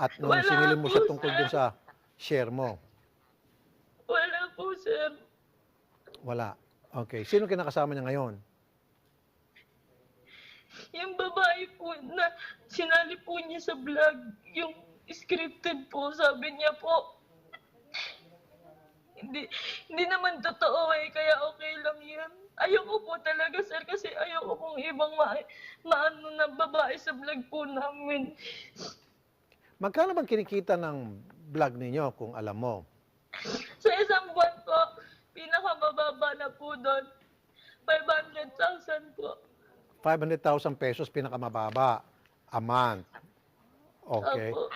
At nung Wala singilin mo po, siya tungkol sir. dun sa share mo, Wala po, sir. wala. Okay. Sino kinakasama niya ngayon? Yung babae po na sinali po niya sa vlog, yung scripted po, sabi niya po, hindi naman totoo eh, kaya okay lang yan. Ayoko po talaga, sir, kasi ayoko pong ibang maano na babae sa vlog po namin. Magkano bang kinikita ng vlog ninyo kung alam mo? Sa isang buwan po, pinakamababa na po doon, 500,000 po. 500,000 pesos pinakamababa a month. Okay. Opo.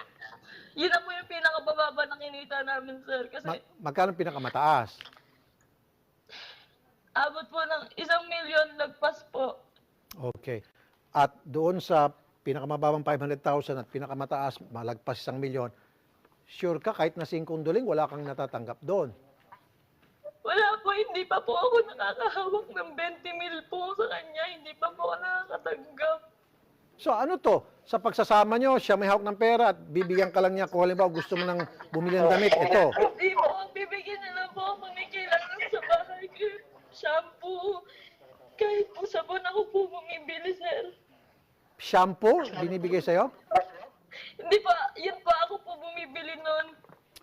Yun na po yung pinakamababa na kinita namin, sir. Kasi Magkano pinakamataas? abot po ng 1,000,000 lagpas po. Okay. At doon sa pinakamababang 500,000 at pinakamataas, malagpas 1,000,000, sure ka kahit na 5 duling, wala kang natatanggap doon. Wala po, hindi pa po ako nakakahawak ng 20,000 po sa kanya. Hindi pa po ako nakakatanggap. So ano to? Sa pagsasama nyo, siya may hawak ng pera at bibigyan ka lang niya kung halimbawa gusto mo nang bumili ng damit, ito. Hindi po, bibigyan na lang po ako ng kailangan sa bahay. Shampoo. Kahit po sabon ako po bumibili, sir. Shampoo, binibigay sa'yo? Hindi pa, yun pa ako po bumibili nun.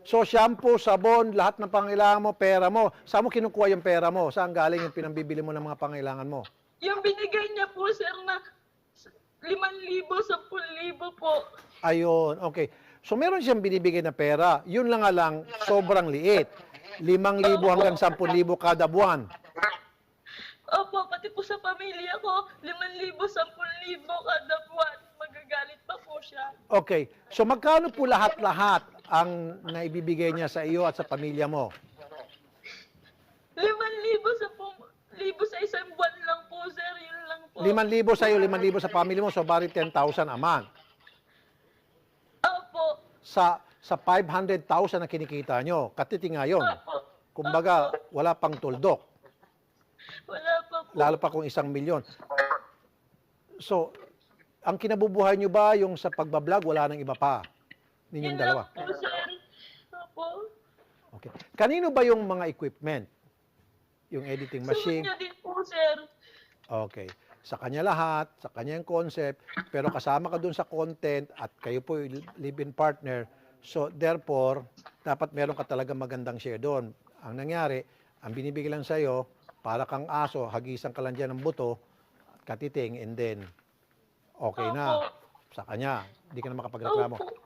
So shampoo, sabon, lahat ng pangailangan mo, pera mo. Saan mo kinukuha yung pera mo? Saan galing yung pinambibili mo ng mga pangailangan mo? Yung binigay niya po, sir, na 5,000, 10,000 po. Ayun, okay. So meron siyang binibigay na pera. Yun lang nga lang, sobrang liit. 5,000 hanggang 10,000 kada buwan. Opo, pati po sa pamilya ko, 5,000, 10,000 kada buwan. Magagalit pa po siya. Okay. So magkano po lahat-lahat ang naibibigay niya sa iyo at sa pamilya mo? 5,000 sa isang buwan lang po, sir. Yun lang po. 5,000 sa iyo, 5,000 sa pamilya mo, so bali 10,000 a month. Opo. Sa 500,000 na kinikita nyo, katiti nga yun. Opo. Kumbaga, wala pang tuldok. Wala pa po. Lalo pa kung 1,000,000. So, ang kinabubuhay nyo ba yung sa pagbablog, wala nang iba pa? Ninyong Yun dalawa. lang po, sir. Opo. Okay. Kanino ba yung mga equipment? Yung editing Sa machine? kanya din po, sir. Okay. Sa kanya lahat, sa kanya yung concept, pero kasama ka dun sa content at kayo po yung live-in partner. So, therefore, dapat meron ka talaga magandang share doon. Ang nangyari, ang binibigay lang sa'yo, para kang aso, hagisan ka lang dyan ng buto, katiting, and then, okay na. Opo. Sa kanya, hindi ka na makapagreklamo. Opo.